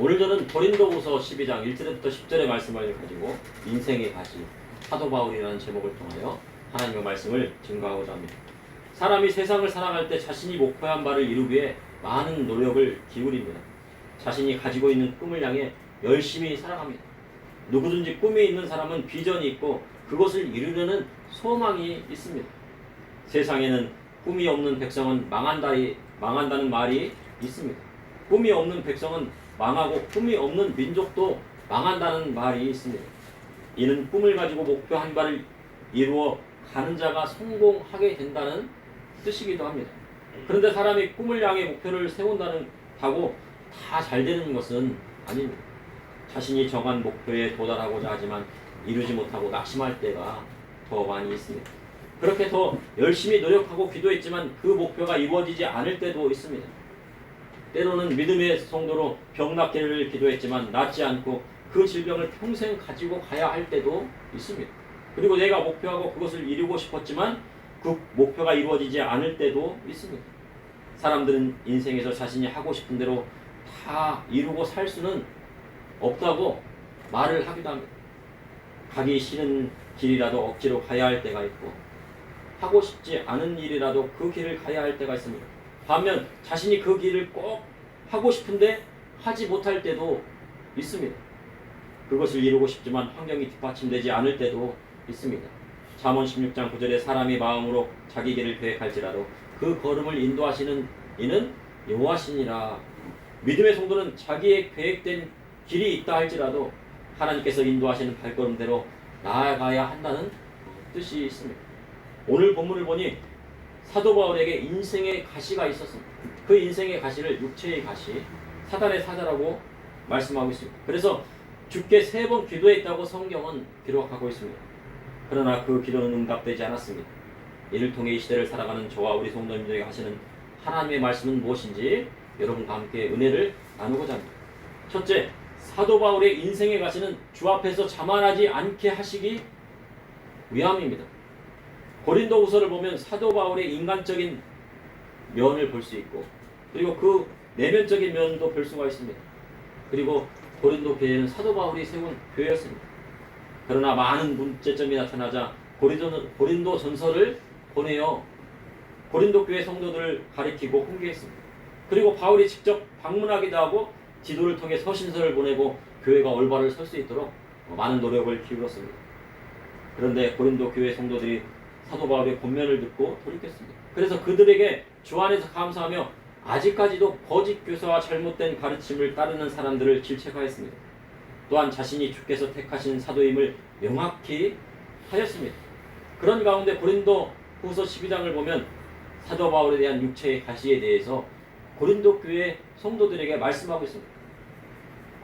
오늘 저는 고린도후서 12장 1절부터 10절의 말씀을 가지고 인생의 가시, 사도 바울이라는 제목을 통하여 하나님의 말씀을 증거하고자 합니다. 사람이 세상을 살아갈 때 자신이 목표한 바를 이루기 위해 많은 노력을 기울입니다. 자신이 가지고 있는 꿈을 향해 열심히 살아갑니다. 누구든지 꿈이 있는 사람은 비전이 있고 그것을 이루려는 소망이 있습니다. 세상에는 꿈이 없는 백성은 망한다는 말이 있습니다. 꿈이 없는 백성은 망하고 꿈이 없는 민족도 망한다는 말이 있습니다. 이는 꿈을 가지고 목표한 바를 이루어 가는 자가 성공하게 된다는 뜻이기도 합니다. 그런데 사람이 꿈을 향해 목표를 세운다고 다 잘 되는 것은 아닙니다. 자신이 정한 목표에 도달하고자 하지만 이루지 못하고 낙심할 때가 더 많이 있습니다. 그렇게 더 열심히 노력하고 기도했지만 그 목표가 이루어지지 않을 때도 있습니다. 때로는 믿음의 성도로 병 낫기를 기도했지만 낫지 않고 그 질병을 평생 가지고 가야 할 때도 있습니다. 그리고 내가 목표하고 그것을 이루고 싶었지만 그 목표가 이루어지지 않을 때도 있습니다. 사람들은 인생에서 자신이 하고 싶은 대로 다 이루고 살 수는 없다고 말을 하기도 합니다. 가기 싫은 길이라도 억지로 가야 할 때가 있고 하고 싶지 않은 일이라도 그 길을 가야 할 때가 있습니다. 반면 자신이 그 길을 꼭 하고 싶은데 하지 못할 때도 있습니다. 그것을 이루고 싶지만 환경이 뒷받침되지 않을 때도 있습니다. 잠언 16장 9절에 사람이 마음으로 자기 길을 계획할지라도 그 걸음을 인도하시는 이는 여호와시니라. 믿음의 성도는 자기의 계획된 길이 있다 할지라도 하나님께서 인도하시는 발걸음대로 나아가야 한다는 뜻이 있습니다. 오늘 본문을 보니 사도 바울에게 인생의 가시가 있었습니다. 그 인생의 가시를 육체의 가시, 사단의 사자라고 말씀하고 있습니다. 그래서 주께 3번 기도했다고 성경은 기록하고 있습니다. 그러나 그 기도는 응답되지 않았습니다. 이를 통해 이 시대를 살아가는 저와 우리 성도님들에게 하시는 하나님의 말씀은 무엇인지 여러분과 함께 은혜를 나누고자 합니다. 첫째, 사도 바울의 인생의 가시는 주 앞에서 자만하지 않게 하시기 위함입니다. 고린도후서를 보면 사도 바울의 인간적인 면을 볼 수 있고 그리고 그 내면적인 면도 볼 수가 있습니다. 그리고 고린도 교회는 사도 바울이 세운 교회였습니다. 그러나 많은 문제점이 나타나자 고린도 전서를 보내어 고린도 교회 성도들을 가리키고 훈계했습니다. 그리고 바울이 직접 방문하기도 하고 지도를 통해 서신서를 보내고 교회가 올바로 설 수 있도록 많은 노력을 기울였습니다. 그런데 고린도 교회 성도들이 사도 바울의 권면을 듣고 돌이켰습니다. 그래서 그들에게 주 안에서 감사하며 아직까지도 거짓 교사와 잘못된 가르침을 따르는 사람들을 질책하였습니다. 또한 자신이 주께서 택하신 사도임을 명확히 하였습니다. 그런 가운데 고린도 후서 12장을 보면 사도 바울에 대한 육체의 가시에 대해서 고린도 교회 성도들에게 말씀하고 있습니다.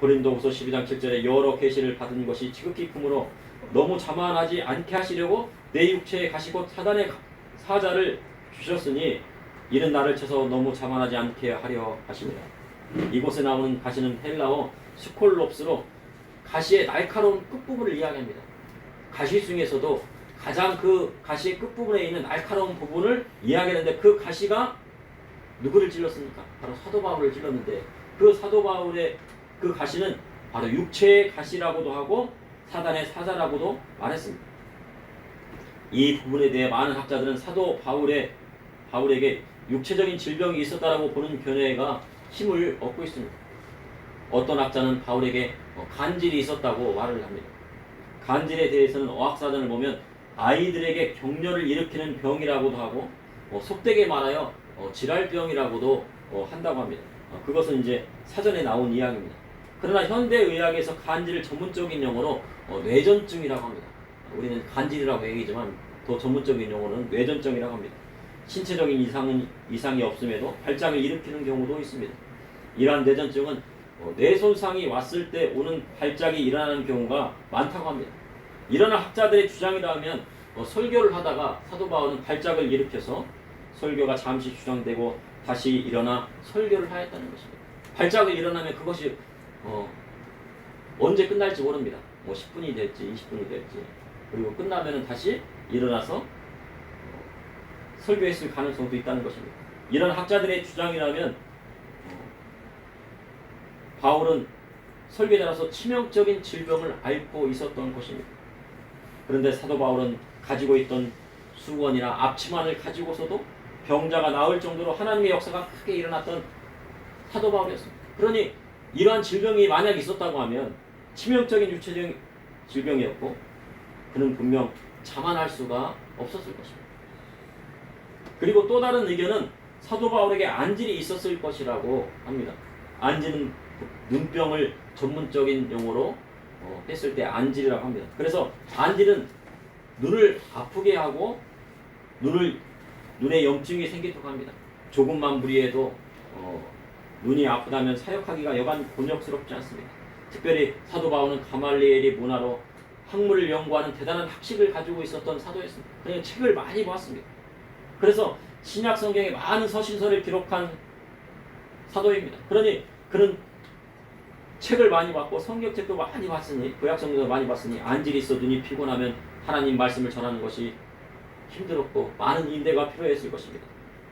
고린도 후서 12장 7절에 여러 계시를 받은 것이 지극히 크므로 너무 자만하지 않게 하시려고 내 육체의 가시 곧 사단의 사자를 주셨으니 이는 나를 쳐서 너무 자만하지 않게 하려 하십니다. 이곳에 나오는 가시는 헬라어 스콜롭스로 가시의 날카로운 끝부분을 이야기합니다. 가시 중에서도 가장 그 가시의 끝부분에 있는 날카로운 부분을 이야기하는데 그 가시가 누구를 찔렀습니까? 바로 사도 바울을 찔렀는데 그 사도 바울의 그 가시는 바로 육체의 가시라고도 하고 사단의 사자라고도 말했습니다. 이 부분에 대해 많은 학자들은 사도 바울에게 육체적인 질병이 있었다라고 보는 견해가 힘을 얻고 있습니다. 어떤 학자는 바울에게 간질이 있었다고 말을 합니다. 간질에 대해서는 어학사전을 보면 아이들에게 격려를 일으키는 병이라고도 하고 속되게 말하여 질환병이라고도 한다고 합니다. 그것은 이제 사전에 나온 이야기입니다. 그러나 현대의학에서 간질을 전문적인 용어로 뇌전증이라고 합니다. 우리는 간질이라고 얘기하지만 더 전문적인 용어는 뇌전증이라고 합니다. 신체적인 이상이 없음에도 발작을 일으키는 경우도 있습니다. 이러한 뇌전증은 뇌 손상이 왔을 때 오는 발작이 일어나는 경우가 많다고 합니다. 이러한 학자들의 주장이라면 설교를 하다가 사도 바울은 발작을 일으켜서 설교가 잠시 중단되고 다시 일어나 설교를 하였다는 것입니다. 발작이 일어나면 그것이 언제 끝날지 모릅니다. 10분이 될지 20분이 될지 그리고 끝나면 다시 일어나서 설교했을 가능성도 있다는 것입니다. 이런 학자들의 주장이라면 바울은 설계자로서 치명적인 질병을 앓고 있었던 것입니다. 그런데 사도 바울은 가지고 있던 수건이나 앞치마를 가지고서도 병자가 나을 정도로 하나님의 역사가 크게 일어났던 사도 바울이었습니다. 그러니 이러한 질병이 만약 있었다고 하면 치명적인 육체적인 질병이었고 그는 분명 자만할 수가 없었을 것입니다. 그리고 또 다른 의견은 사도 바울에게 안질이 있었을 것이라고 합니다. 안질은 눈병을 전문적인 용어로 했을 때 안질이라고 합니다. 그래서 안질은 눈을 아프게 하고 눈에 염증이 생기도록 합니다. 조금만 무리해도 눈이 아프다면 사역하기가 여간 곤욕스럽지 않습니다. 특별히 사도 바울은 가말리엘의 문화로 학문을 연구하는 대단한 학식을 가지고 있었던 사도였습니다. 그러니까 책을 많이 보았습니다. 그래서 신약 성경에 많은 서신서를 기록한 사도입니다. 그러니 그는 책을 많이 봤고 성경책도 많이 봤으니 구약 성경도 많이 봤으니 안질이 있어 눈이 피곤하면 하나님 말씀을 전하는 것이 힘들었고 많은 인내가 필요했을 것입니다.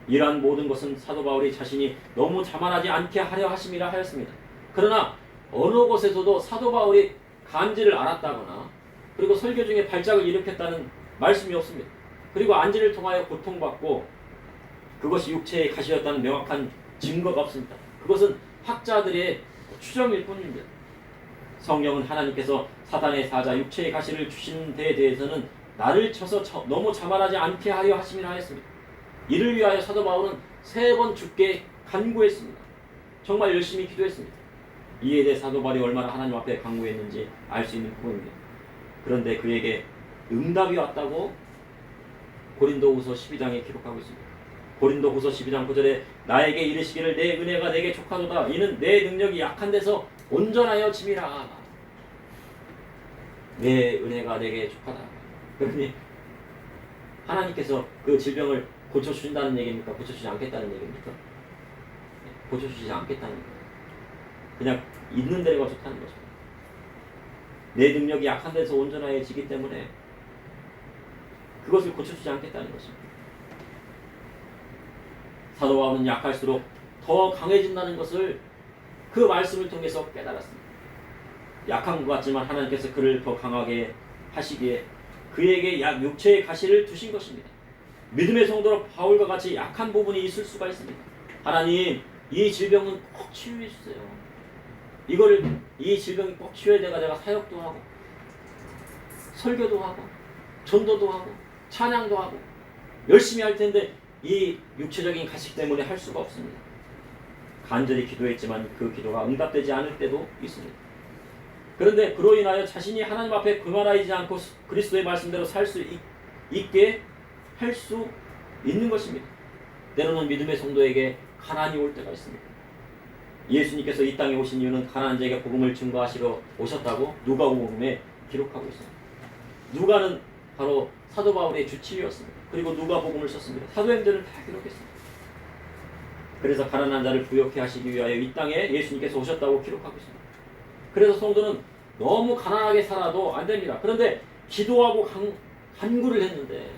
이러한 모든 것은 사도 바울이 자신이 너무 자만하지 않게 하려 하심이라 하였습니다. 그러나 어느 곳에서도 사도 바울이 간질을 앓았다거나 그리고 설교 중에 발작을 일으켰다는 말씀이 없습니다. 그리고 안질을 통하여 고통받고 그것이 육체의 가시였다는 명확한 증거가 없습니다. 그것은 학자들의 추정일 뿐입니다. 성경은 하나님께서 사단의 사자 육체의 가시를 주신 데에 대해서는 나를 쳐서 너무 자만하지 않게 하려 하심이라 하였습니다. 이를 위하여 사도 바울은 3번 주께 간구했습니다. 정말 열심히 기도했습니다. 이에 대해 사도 바울이 얼마나 하나님 앞에 간구했는지 알 수 있는 부분입니다. 그런데 그에게 응답이 왔다고 고린도후서 12장에 기록하고 있습니다. 고린도후서 12장 9절에 나에게 이르시기를 내 은혜가 내게 족하도다. 이는 내 능력이 약한 데서 온전하여 짐이라. 내 은혜가 내게 족하다. 그러니 하나님께서 그 질병을 고쳐주신다는 얘기입니까? 고쳐주지 않겠다는 얘기입니까? 고쳐주지 않겠다는 거예요. 그냥 있는 대로가 좋다는 거죠. 내 능력이 약한 데서 온전해지기 때문에 그것을 고쳐주지 않겠다는 것입니다. 사도 바울은 약할수록 더 강해진다는 것을 그 말씀을 통해서 깨달았습니다. 약한 것 같지만 하나님께서 그를 더 강하게 하시기에 그에게 육체의 가시를 주신 것입니다. 믿음의 성도로 바울과 같이 약한 부분이 있을 수가 있습니다. 하나님, 이 질병은 꼭 치유해 주세요. 이 질병이 꼭 치유해 내가 사역도 하고 설교도 하고 전도도 하고 찬양도 하고 열심히 할 텐데 이 육체적인 가식 때문에 할 수가 없습니다. 간절히 기도했지만 그 기도가 응답되지 않을 때도 있습니다. 그런데 그로 인하여 자신이 하나님 앞에 그만하지 않고 그리스도의 말씀대로 살 수 있게 할 수 있는 것입니다. 때로는 믿음의 성도에게 가난이 올 때가 있습니다. 예수님께서 이 땅에 오신 이유는 가난한 자에게 복음을 증거하시러 오셨다고 누가복음에 기록하고 있습니다. 누가는 바로 사도 바울의 주치의였습니다. 그리고 누가복음을 썼습니다. 사도행전을 다 기록했습니다. 그래서 가난한 자를 부욕해 하시기 위하여 이 땅에 예수님께서 오셨다고 기록하고 있습니다. 그래서 성도는 너무 가난하게 살아도 안 됩니다. 그런데 기도하고 간구를 했는데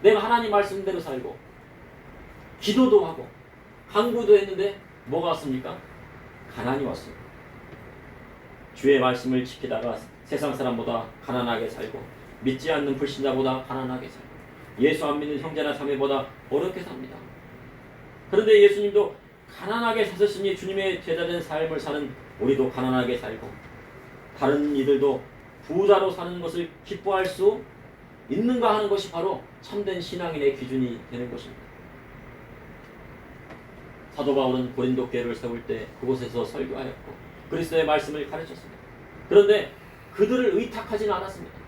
내가 하나님 말씀대로 살고 기도도 하고 간구도 했는데 뭐가 왔습니까? 가난이 왔습니다. 주의 말씀을 지키다가 세상 사람보다 가난하게 살고 믿지 않는 불신자보다 가난하게 살고 예수 안 믿는 형제나 자매보다 어렵게 삽니다. 그런데 예수님도 가난하게 사셨으니 주님의 제자된 삶을 사는 우리도 가난하게 살고 다른 이들도 부자로 사는 것을 기뻐할 수 있는가 하는 것이 바로 참된 신앙인의 기준이 되는 것입니다. 사도 바울은 고린도 교회를 세울 때 그곳에서 설교하였고 그리스도의 말씀을 가르쳤습니다. 그런데 그들을 의탁하지는 않았습니다.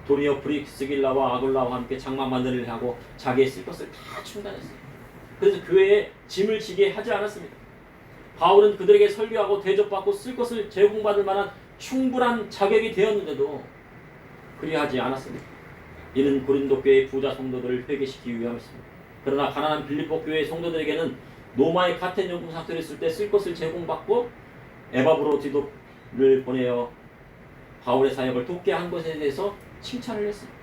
도리어 브리스길라와 아굴라와 함께 장막 만드는 일을 하고 자기의 쓸 것을 다 충당했습니다. 그래서 교회에 짐을 지게 하지 않았습니다. 바울은 그들에게 설교하고 대접받고 쓸 것을 제공받을 만한 충분한 자격이 되었는데도 그리하지 않았습니다. 이는 고린도 교회의 부자 성도들을 회개시키기 위함이었습니다. 그러나 가난한 빌립보 교회의 성도들에게는 로마의 가텐 연금 사태를 쓸 때 쓸 것을 제공받고 에바브로디도를 보내어 바울의 사역을 돕게 한 것에 대해서 칭찬을 했습니다.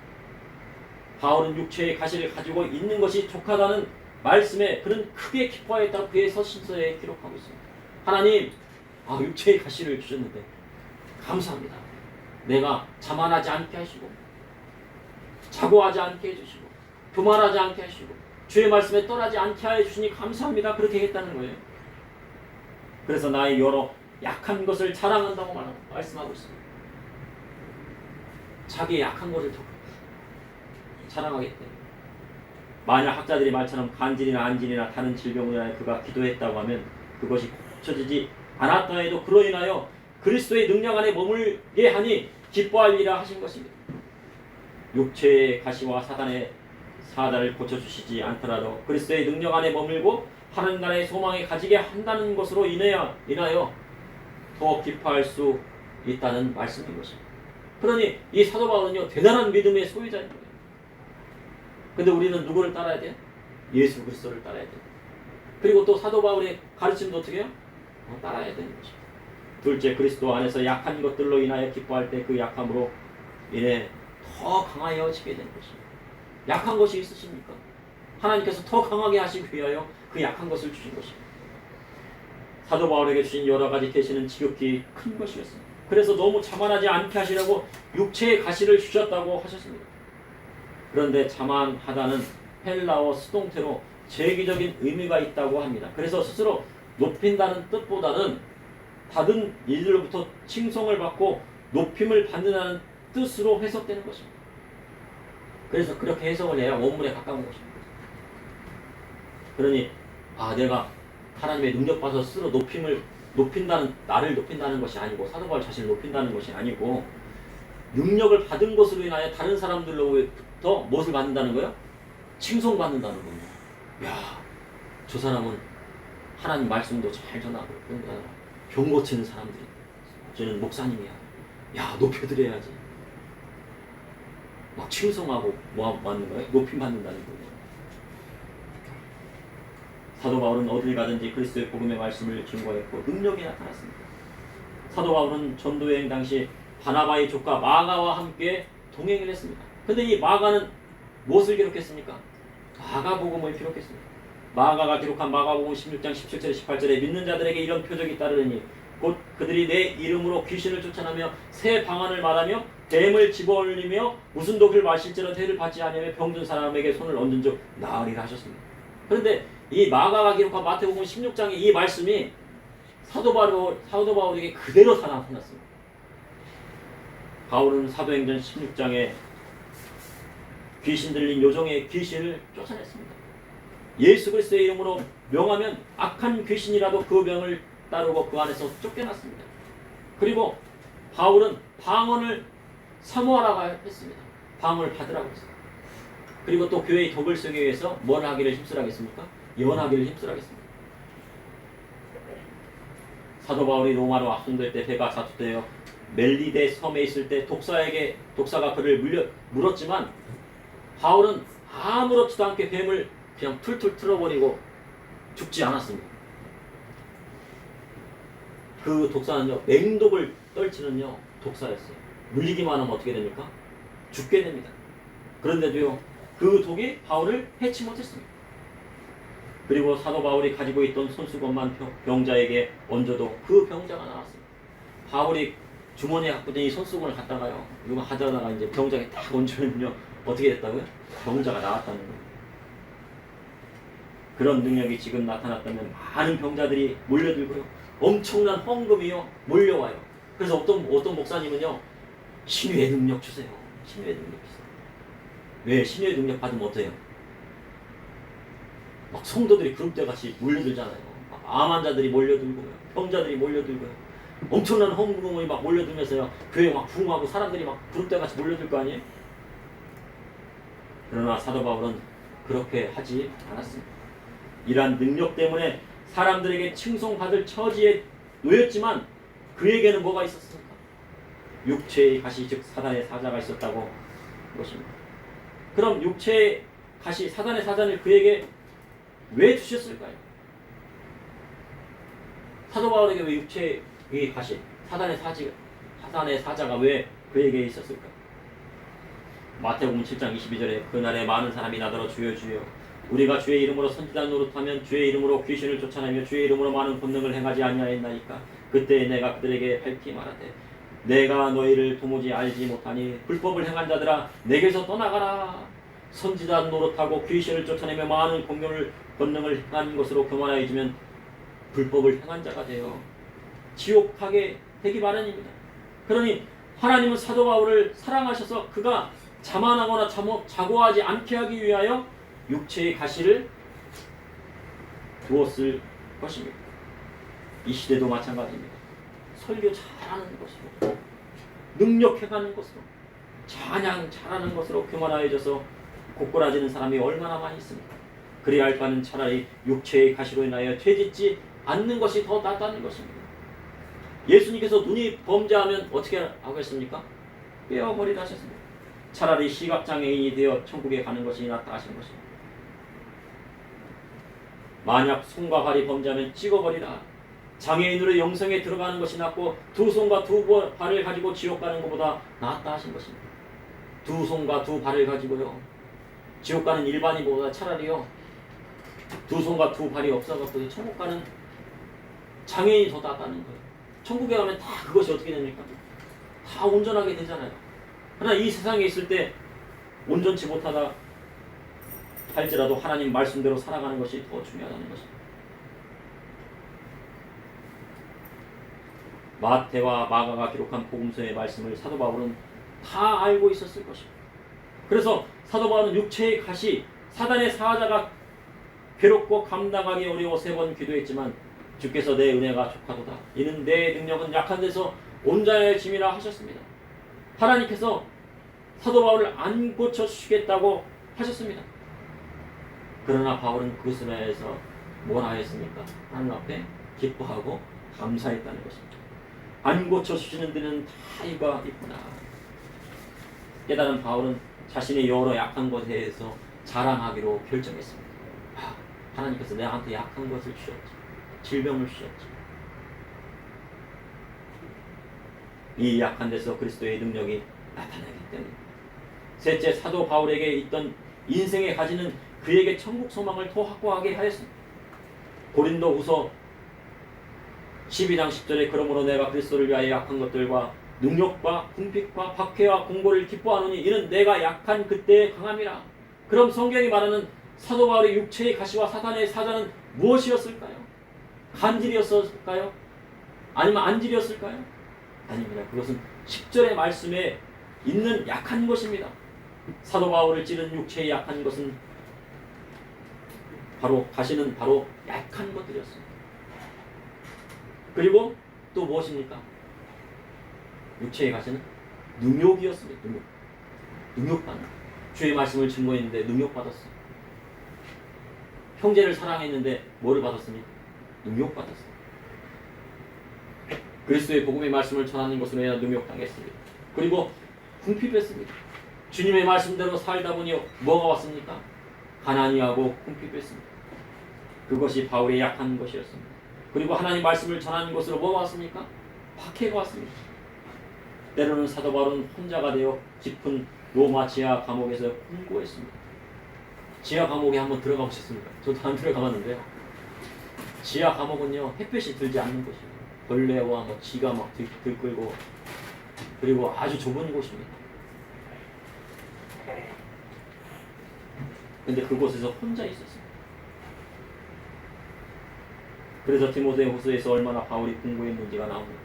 바울은 육체의 가시를 가지고 있는 것이 족하다는 말씀에 그는 크게 기뻐하였다고 그의 서신서에 기록하고 있습니다. 하나님, 아, 육체의 가시를 주셨는데 감사합니다. 내가 자만하지 않게 하시고 자고하지 않게 해주시고 교만하지 않게 하시고 주의 말씀에 떠나지 않게 해주시니 감사합니다. 그렇게 했다는 거예요. 그래서 나의 여러 약한 것을 자랑한다고 말씀하고 있습니다. 자기의 약한 것을 더 자랑하겠다. 만약 학자들이 말처럼 간질이나 안질이나 다른 질병으로 인하여 그가 기도했다고 하면 그것이 고쳐지지 않았다 해도 그로 인하여 그리스도의 능력 안에 머물게 하니 기뻐하리라 하신 것입니다. 육체의 가시와 사단의 사단을 고쳐주시지 않더라도 그리스도의 능력 안에 머물고 하나님 나라의 소망에 가지게 한다는 것으로 인하여 더 기뻐할 수 있다는 말씀인 것입니다. 그러니 이 사도 바울은요, 대단한 믿음의 소유자인 거예요. 근데 우리는 누구를 따라야 돼요? 예수 그리스도를 따라야 돼요. 그리고 또 사도 바울의 가르침도 어떻게 해요? 따라야 되는 것입니다. 둘째, 그리스도 안에서 약한 것들로 인하여 기뻐할 때 그 약함으로 인해 더 강하여지게 되는 것입니다. 약한 것이 있으십니까? 하나님께서 더 강하게 하시기 위하여 그 약한 것을 주신 것입니다. 사도 바울에게 주신 여러 가지 계시는 지극히 큰 것이었습니다. 그래서 너무 자만하지 않게 하시려고 육체의 가시를 주셨다고 하셨습니다. 그런데 자만하다는 헬라어 수동태로 제기적인 의미가 있다고 합니다. 그래서 스스로 높인다는 뜻보다는 받은 이들로부터 칭송을 받고 높임을 받는다는 뜻으로 해석되는 것입니다. 그래서 그렇게 해석을 해야 원문에 가까운 것입니다. 그러니 내가 하나님의 능력 받아서 스스로 나를 높인다는 것이 아니고 사도 바울 자신을 높인다는 것이 아니고 능력을 받은 것으로 인하여 다른 사람들로부터 무엇을 받는다는 거예요? 칭송받는다는 겁니다. 야, 저 사람은 하나님 말씀도 잘 전하고 병 고치는 사람들이 저는 목사님이야. 야, 높여드려야지. 막 칭송하고 뭐 받는 거예요? 높임 받는다는 거예요. 사도 바울은 어딜 가든지 그리스도의 복음의 말씀을 증거했고 능력이 나타났습니다. 사도 바울은 전도여행 당시 바나바의 조카 마가와 함께 동행을 했습니다. 근데 이 마가는 무엇을 기록했습니까? 마가복음을 기록했습니다. 마가가 기록한 마가복음 16장 17절에 18절에 믿는 자들에게 이런 표적이 따르니 곧 그들이 내 이름으로 귀신을 쫓아내며 새 방언을 말하며 뱀을 집어올리며 무슨 독을 마실지라도 해를 받지 아니하며 병든 사람에게 손을 얹은 즉 나으리라 하셨습니다. 그런데 이 마가가 기록한 마태복음 16장의 이 말씀이 사도 바울에게 그대로 다 나타났습니다. 바울은 사도행전 16장에 귀신 들린 요정의 귀신을 쫓아냈습니다. 예수 그리스도의 이름으로 명하면 악한 귀신이라도 그 병을 따르고 그 안에서 쫓겨났습니다. 그리고 바울은 방언을 사모하라고 했습니다. 방언을 받으라고 했습니다. 그리고 또 교회의 덕을 쓰기 위해서 뭘 하기를 힘쓰라겠습니까? 예언하기를 힘쓰라겠습니다. 사도 바울이 로마로 압송될 때 배가 자투되어 멜리데 섬에 있을 때 독사가 그를 물었지만 바울은 아무렇지도 않게 뱀을 그냥 툴툴 틀어버리고 죽지 않았습니다. 그 독사는요, 맹독을 떨치는요 독사였어요. 물리기만 하면 어떻게 됩니까? 죽게 됩니다. 그런데도요, 그 독이 바울을 해치 못했습니다. 그리고 사도 바울이 가지고 있던 손수건만 병자에게 얹어도 그 병자가 나왔습니다. 바울이 주머니에 갖고 있던 이 손수건을 갖다가요, 이거 하다가 이제 병자에 딱 얹으면요, 어떻게 됐다고요? 병자가 나왔다는 거예요. 그런 능력이 지금 나타났다면 많은 병자들이 몰려들고요, 엄청난 헌금이요 몰려와요. 그래서 어떤 목사님은요, 신유의 능력 주세요. 신유의 능력 주세요. 왜? 신유의 능력 받으면 어때요? 막 성도들이 그룹대같이 몰려들잖아요. 암 환자들이 몰려들고요, 병자들이 몰려들고요, 엄청난 헌금이 막 몰려들면서요, 교회 막 부흥하고 사람들이 막 그룹대같이 몰려들 거 아니에요? 그러나 사도 바울은 그렇게 하지 않았습니다. 이러한 능력 때문에 사람들에게 칭송받을 처지에 놓였지만 그에게는 뭐가 있었습니까? 육체의 가시, 즉 사단의 사자가 있었다고 것입니다. 그럼 육체의 가시, 사단의 사자를 그에게 왜 주셨을까요? 사도 바울에게 왜 육체의 가시, 사단의 사자가 왜 그에게 있었을까요? 마태복음 7장 22절에 그날에 많은 사람이 나더러 주여 주여 우리가 주의 이름으로 선지자 노릇하면 주의 이름으로 귀신을 쫓아내며 주의 이름으로 많은 권능을 행하지 아니하였나이까. 그때 내가 그들에게 밝히 말하되 내가 너희를 도무지 알지 못하니 불법을 행한 자들아 내게서 떠나가라. 선지자 노릇하고 귀신을 쫓아내며 많은 권능을 행한 것으로 교만하여지면 불법을 행한 자가 되어 지옥 가게 되기 마련입니다. 그러니 하나님은 사도 바울을 사랑하셔서 그가 자만하거나 자고하지 않게 하기 위하여 육체의 가시를 두었을 것입니다. 이 시대도 마찬가지입니다. 설교 잘하는 것으로, 능력해가는 것으로, 찬양 잘하는 것으로 교만하여져서 고꾸라지는 사람이 얼마나 많이 있습니까? 그래야 할 바는 차라리 육체의 가시로 인하여 죄짓지 않는 것이 더 낫다는 것입니다. 예수님께서 눈이 범죄하면 어떻게 하겠습니까? 빼어버리라 하셨습니다. 차라리 시각장애인이 되어 천국에 가는 것이 낫다 하신 것입니다. 만약 손과 발이 범죄하면 찍어버리라. 장애인으로 영성에 들어가는 것이 낫고 두 손과 두 발을 가지고 지옥 가는 것보다 낫다 하신 것입니다. 두 손과 두 발을 가지고요 지옥 가는 일반인보다 차라리요 두 손과 두 발이 없어갖고 천국 가는 장애인이 더 낫다는 거예요. 천국에 가면 다 그것이 어떻게 됩니까? 다 온전하게 되잖아요. 그러나 이 세상에 있을 때 온전치 못하다 할지라도 하나님 말씀대로 살아가는 것이 더 중요하다는 것입니다. 마태와 마가가 기록한 복음서의 말씀을 사도 바울은 다 알고 있었을 것입니다. 그래서 사도 바울은 육체의 가시, 사단의 사자가 괴롭고 감당하기 어려워 3번 기도했지만 주께서 내 은혜가 족하도다. 이는 내 능력은 약한 데서 온 자의 짐이라 하셨습니다. 하나님께서 사도 바울을 안 고쳐주시겠다고 하셨습니다. 그러나 바울은 그것을 해서 뭐라 했습니까? 하나님 앞에 기뻐하고 감사했다는 것입니다. 안 고쳐주시는 데는 다 이유가 있구나. 깨달은 바울은 자신의 여러 약한 것에 대해서 자랑하기로 결정했습니다. 하나님께서 내한테 약한 것을 주셨지. 질병을 주셨지. 이 약한 데서 그리스도의 능력이 나타나기 때문입니다. 셋째, 사도 바울에게 있던 인생의 가지는 그에게 천국 소망을 더 확고하게 하였습니다. 고린도후서 12장 10절에 그러므로 내가 그리스도를 위하여 약한 것들과 능력과 궁핍과 박해와 공고를 기뻐하노니 이는 내가 약한 그때의 강함이라. 그럼 성경이 말하는 사도 바울의 육체의 가시와 사단의 사자는 무엇이었을까요? 간질이었을까요? 아니면 안질이었을까요? 아닙니다. 그것은 10절의 말씀에 있는 약한 것입니다. 사도 바울을 찌른 육체의 약한 것은 바로 가시는 바로 약한 것들이었습니다. 그리고 또 무엇입니까? 육체의 가시는 능욕이었습니다. 능욕받는 주의 말씀을 증거했는데 능욕받았어요. 형제를 사랑했는데 뭐를 받았습니까? 능욕받았어요. 그리스도의 복음의 말씀을 전하는 것으로 인해 능욕당했습니다. 그리고 궁핍했습니다. 주님의 말씀대로 살다 보니 뭐가 왔습니까? 가난이 하고 궁핍했습니다. 그것이 바울의 약한 것이었습니다. 그리고 하나님 말씀을 전하는 것으로 뭐가 왔습니까? 박해가 왔습니다. 때로는 사도 바울은 혼자가 되어 깊은 로마 지하 감옥에서 혼고했습니다. 지하 감옥에 한번 들어가 보셨습니까? 저도 안 들어가봤는데요. 지하 감옥은요 햇볕이 들지 않는 곳이에요. 벌레와 쥐가 막 들끓고 그리고 아주 좁은 곳입니다. 근데 그곳에서 혼자 있었습니다. 그래서 디모데후서에서 얼마나 바울이 공부했는지가 나옵니다.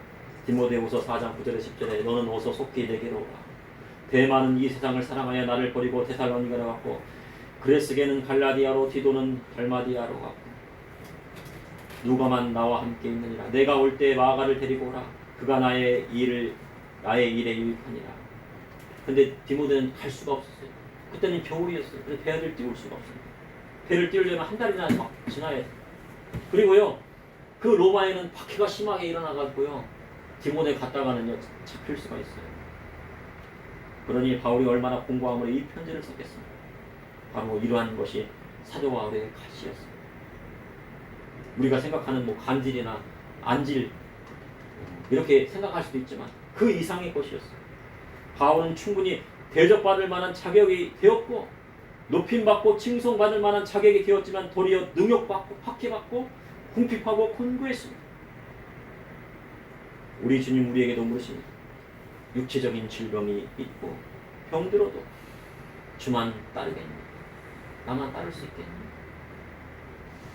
디모데후서 4장 9절에 10절에 너는 어서 속히 내게로 오라. 대만은 이 세상을 사랑하여 나를 버리고 데살로니가로 갔고 그레스게는 갈라디아로 디도는 달마디아로 갔고 누가만 나와 함께 있느니라. 내가 올 때 마가를 데리고 오라. 그가 나의 일에 유익하니라. 근데 디모데는 갈 수가 없었어요. 그때는 겨울이었어요. 그래서 배를 띄울 수가 없습니다. 배를 띄우려면 한 달이나 막 지나야 돼요. 그리고요 그 로마에는 박해가 심하게 일어나가지고요 디모데 갔다가는요 잡힐 수가 있어요. 그러니 바울이 얼마나 공고함으로 이 편지를 썼겠습니까? 바로 이러한 것이 사도 바울의 가시였습니다. 우리가 생각하는 간질이나 안질 이렇게 생각할 수도 있지만 그 이상의 것이었어요. 바울은 충분히 대접받을 만한 자격이 되었고 높임받고 칭송받을 만한 자격이 되었지만 도리어 능욕받고 박해받고 궁핍하고 곤고했습니다. 우리 주님 우리에게도 물으십니다. 육체적인 질병이 있고 병들어도 주만 따르겠니? 나만 따를 수 있겠니?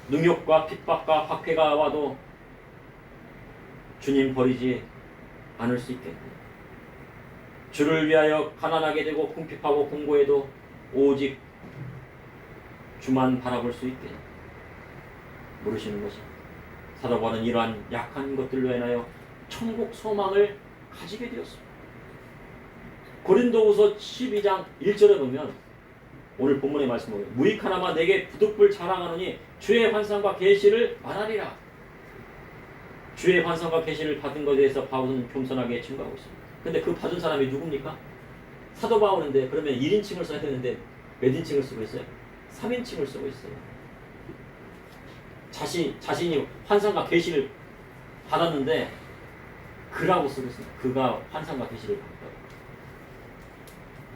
능욕과 핍박과 박해가 와도 주님 버리지 않을 수 있겠니? 주를 위하여 가난하게 되고 궁핍하고 공고해도 오직 주만 바라볼 수 있겠니? 물으시는 것입니다. 사도 바울은 이러한 약한 것들로 인하여 천국 소망을 가지게 되었습니다. 고린도후서 12장 1절에 보면 오늘 본문의 말씀을 무익하나마 내게 부득불 자랑하노니 주의 환상과 계시를 말하리라. 주의 환상과 계시를 받은 것에 대해서 바울은 겸손하게 증거하고 있습니다. 근데 그 받은 사람이 누굽니까? 사도 바울인데 그러면 1인칭을 써야 되는데 몇 인칭을 쓰고 있어요? 3인칭을 쓰고 있어요. 자신이 환상과 계시를 받았는데 그라고 쓰고 있어요. 그가 환상과 계시를 받았다고.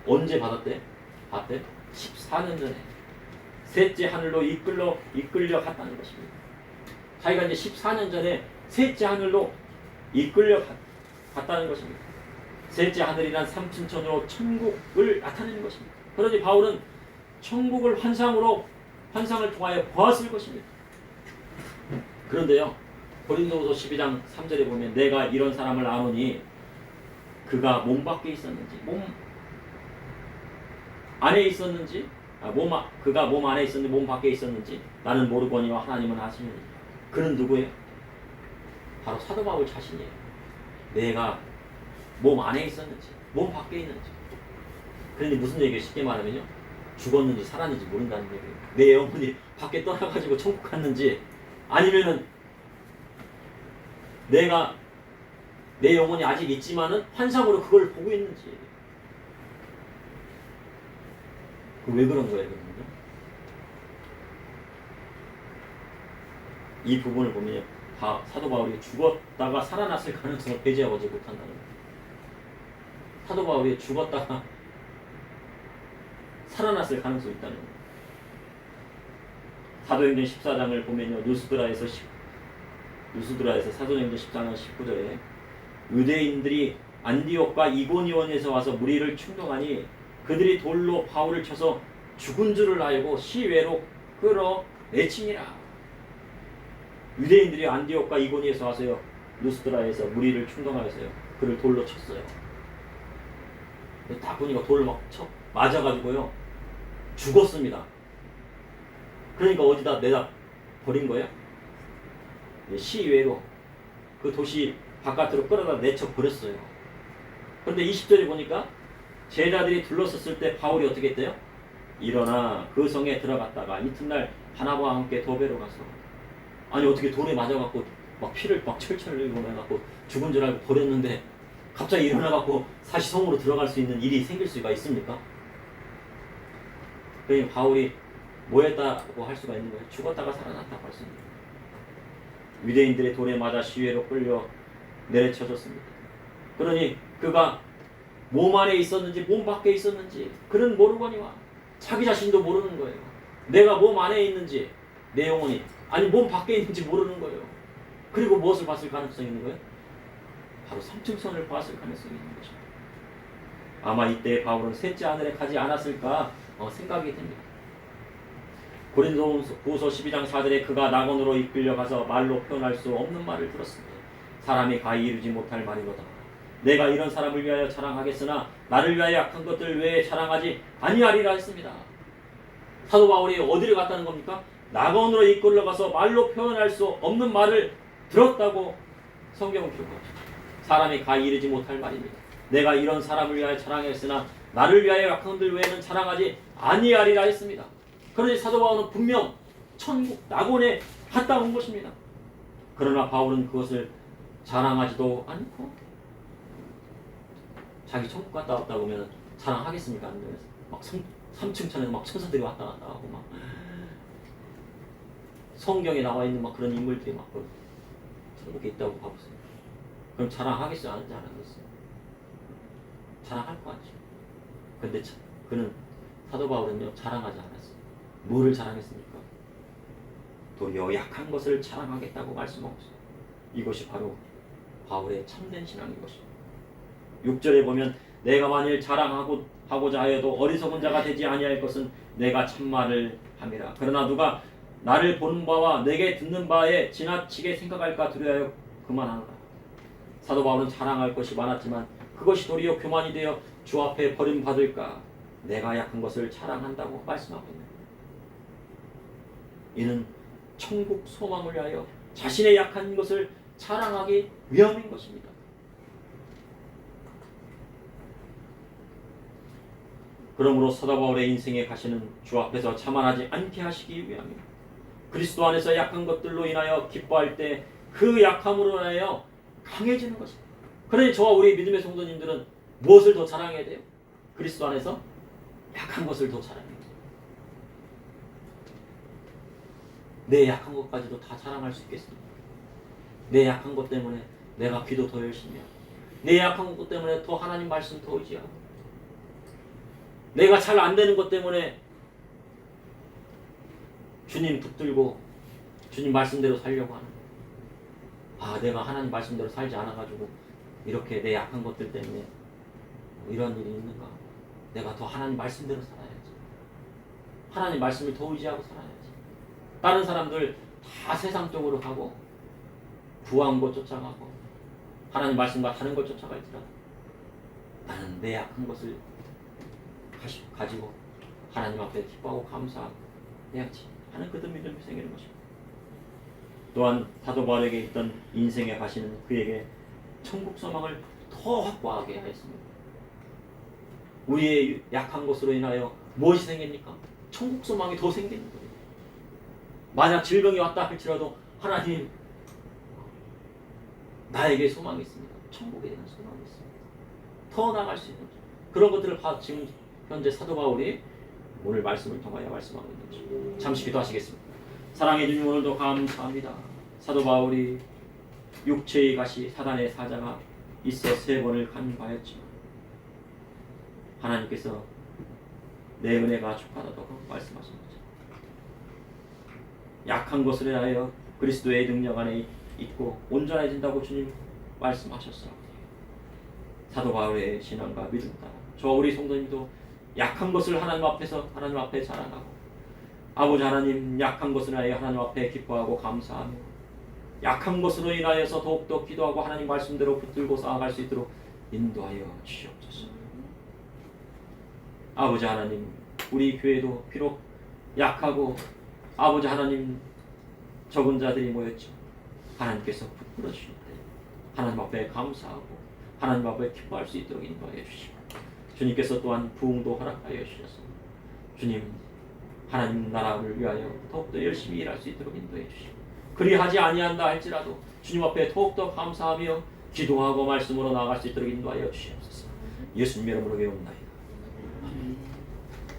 언제 받았대? 봤대? 14년 전에 셋째 하늘로 이끌려 갔다는 것입니다. 자기가 이제 14년 전에 셋째 하늘로 이끌려 갔다는 것입니다. 셋째 하늘이란 삼층천으로 천국을 나타내는 것입니다. 그러니 바울은 천국을 환상을 통하여 보았을 것입니다. 그런데요, 고린도후서 12장 3절에 보면 내가 이런 사람을 아노니 그가 몸 밖에 있었는지 몸 안에 있었는지 그가 몸 안에 있었는지 몸 밖에 있었는지 나는 모르거니와 하나님은 아시느니. 그는 누구예요? 바로 사도 바울 자신이에요. 내가 몸 안에 있었는지 몸 밖에 있는지. 그러니 무슨 얘기예요? 쉽게 말하면요, 죽었는지 살았는지 모른다는 얘기예요. 내 영혼이 밖에 떠나가지고 천국 갔는지 아니면은 내 영혼이 아직 있지만은 환상으로 그걸 보고 있는지. 왜 그런 거예요? 그러면요? 이 부분을 보면 사도 바울이 죽었다가 살아났을 가능성을 배제하지 못한다는 거예요. 사도 바울이 죽었다가 살아났을 가능성이 있다는 거예요. 사도행전 14장을 보면요, 누스드라에서 사도행전 14장 19절에 유대인들이 안디옥과 이고니온에서 와서 무리를 충동하니 그들이 돌로 바울을 쳐서 죽은 줄을 알고 시외로 끌어내치니라. 유대인들이 안디옥과 이고니에서 와서요, 누스드라에서 무리를 충동하여서요, 그를 돌로 쳤어요. 딱 보니까 돌을 막 맞아가지고요 죽었습니다. 그러니까 어디다 내다 버린 거예요? 시외로 그 도시 바깥으로 끌어다 내쳐 버렸어요. 그런데 20절에 보니까 제자들이 둘러섰을 때 바울이 어떻게 했대요? 일어나 그 성에 들어갔다가 이튿날 바나바와 함께 도배로 가서, 아니 어떻게 돌에 맞아갖고 막 피를 막 철철 흘리고 해갖고 죽은 줄 알고 버렸는데 갑자기 일어나갖고 다시 성으로 들어갈 수 있는 일이 생길 수가 있습니까? 그러니 바울이 뭐 했다고 할 수가 있는 거예요? 죽었다가 살아났다고 할 수 있는 거예요. 유대인들의 돌에 맞아 시외로 끌려 내려쳐졌습니다. 그러니 그가 몸 안에 있었는지 몸 밖에 있었는지 그는 모르거니와 자기 자신도 모르는 거예요. 내가 몸 안에 있는지 내 영혼이 아니 몸 밖에 있는지 모르는 거예요. 그리고 무엇을 봤을 가능성이 있는 거예요? 바로 삼층선을 봤을 가능성이 있는 것입니다. 아마 이때 바울은 셋째 하늘에 가지 않았을까 생각이 됩니다. 고린도후서 12장 4절에 그가 낙원으로 이끌려가서 말로 표현할 수 없는 말을 들었습니다. 사람이 가히 이루지 못할 말이로다. 내가 이런 사람을 위하여 자랑하겠으나 나를 위하여 약한 것들 외에 자랑하지 아니하리라 했습니다. 사도 바울이 어디를 갔다는 겁니까? 낙원으로 이끌려가서 말로 표현할 수 없는 말을 들었다고 성경은 기록합니다. 사람이 가히 이르지 못할 말입니다. 내가 이런 사람을 위하여 자랑했으나 나를 위하여 약한 것들 외에는 자랑하지 아니하리라 했습니다. 그러니 사도 바울은 분명 천국 낙원에 갔다 온 것입니다. 그러나 바울은 그것을 자랑하지도 않고 자기 천국 갔다 왔다 보면 자랑하겠습니까? 안 되면서 막 3층천에서 막 천사들이 왔다 갔다 하고 막 성경에 나와 있는 막 그런 인물들이 막 천국에 있다고 봐보세요. 그럼 자랑하겠어요? 안 자랑하겠어요? 자랑할 거 아니죠. 근데 그는 사도 바울은요 자랑하지 않았어요. 뭐를 자랑했습니까? 도리어 약한 것을 자랑하겠다고 말씀하고 있어요. 이것이 바로 바울의 참된 신앙인 것입니다. 6절에 보면 내가 만일 자랑하고자 하여도 어리석은 자가 되지 아니할 것은 내가 참말을 함이라. 그러나 누가 나를 보는 바와 내게 듣는 바에 지나치게 생각할까 두려워 그만하노라. 사도 바울은 자랑할 것이 많았지만 그것이 도리어 교만이 되어 주 앞에 버림받을까 내가 약한 것을 자랑한다고 말씀하고 있는 거예요. 이는 천국 소망을 위하여 자신의 약한 것을 자랑하기 위함인 것입니다. 그러므로 사도 바울의 인생에 가시는 주 앞에서 자만하지 않게 하시기 위함입니다. 그리스도 안에서 약한 것들로 인하여 기뻐할 때 그 약함으로 인하여 강해지는 것입니다. 그러니 저와 우리 믿음의 성도님들은 무엇을 더 자랑해야 돼요? 그리스도 안에서 약한 것을 더 자랑해야 돼요. 내 약한 것까지도 다 자랑할 수 있겠습니다. 내 약한 것 때문에 내가 기도 더 열심히 하고, 내 약한 것 때문에 더 하나님 말씀 더 의지하고, 내가 잘 안 되는 것 때문에 주님 붙들고 주님 말씀대로 살려고 하는 거예요. 내가 하나님 말씀대로 살지 않아가지고 이렇게 내 약한 것들 때문에 이런 일이 있는가? 내가 더 하나님 말씀대로 살아야지. 하나님 말씀을 더 의지하고 살아야지. 다른 사람들 다 세상적으로 가고 구한 것 쫓아가고 하나님 말씀과 다른 걸 쫓아갈지라도 나는 내 약한 것을 가지고 하나님 앞에 기뻐하고 감사해야지 하는 그들 믿음이 생기는 것입니다. 또한 사도 바울에게 있던 인생에 가시는 그에게 천국 소망을 더 확고하게 하였습니다. 우리의 약한 것으로 인하여 무엇이 생깁니까? 천국 소망이 더 생기는 거예요. 만약 질병이 왔다 할지라도 하나님 나에게 소망이 있습니다. 천국에 대한 소망이 있습니다. 더 나아갈 수 있는 그런 것들을 지금 현재 사도 바울이 오늘 말씀을 통하여 말씀하고 있는 것입니다. 잠시 기도하시겠습니다. 사랑해 주님 오늘도 감사합니다. 사도 바울이 육체의 가시 사단의 사자가 있어 3번을 간파했지만 하나님께서 내 은혜가 족하다고 말씀하십니다. 약한 것을 위하여 그리스도의 능력 안에 있고 온전해진다고 주님 말씀하셨사오니 사도 바울의 신앙과 믿음 따라 저 우리 성도님도 약한 것을 하나님 앞에서 하나님 앞에 자랑하고 아버지 하나님 약한 것을 위하여 하나님 앞에 기뻐하고 감사하며 약한 것으로 인하여서 더욱더 기도하고 하나님 말씀대로 붙들고 쌓아갈 수 있도록 인도하여 주시옵소서. 아버지 하나님 우리 교회도 비록 약하고 아버지 하나님 적은 자들이 모였죠. 하나님께서 붙들어 주실 때 하나님 앞에 감사하고 하나님 앞에 기뻐할 수 있도록 인도하여 주시고 주님께서 또한 부흥도 허락하여 주셔서 주님 하나님 나라를 위하여 더욱더 열심히 일할 수 있도록 인도해 주시고 그리하지 아니한다 할지라도 주님 앞에 더욱더 감사하며 기도하고 말씀으로 나아갈 수 있도록 인도하여 주시옵소서. 예수님 이름으로 기도합니다. 아멘.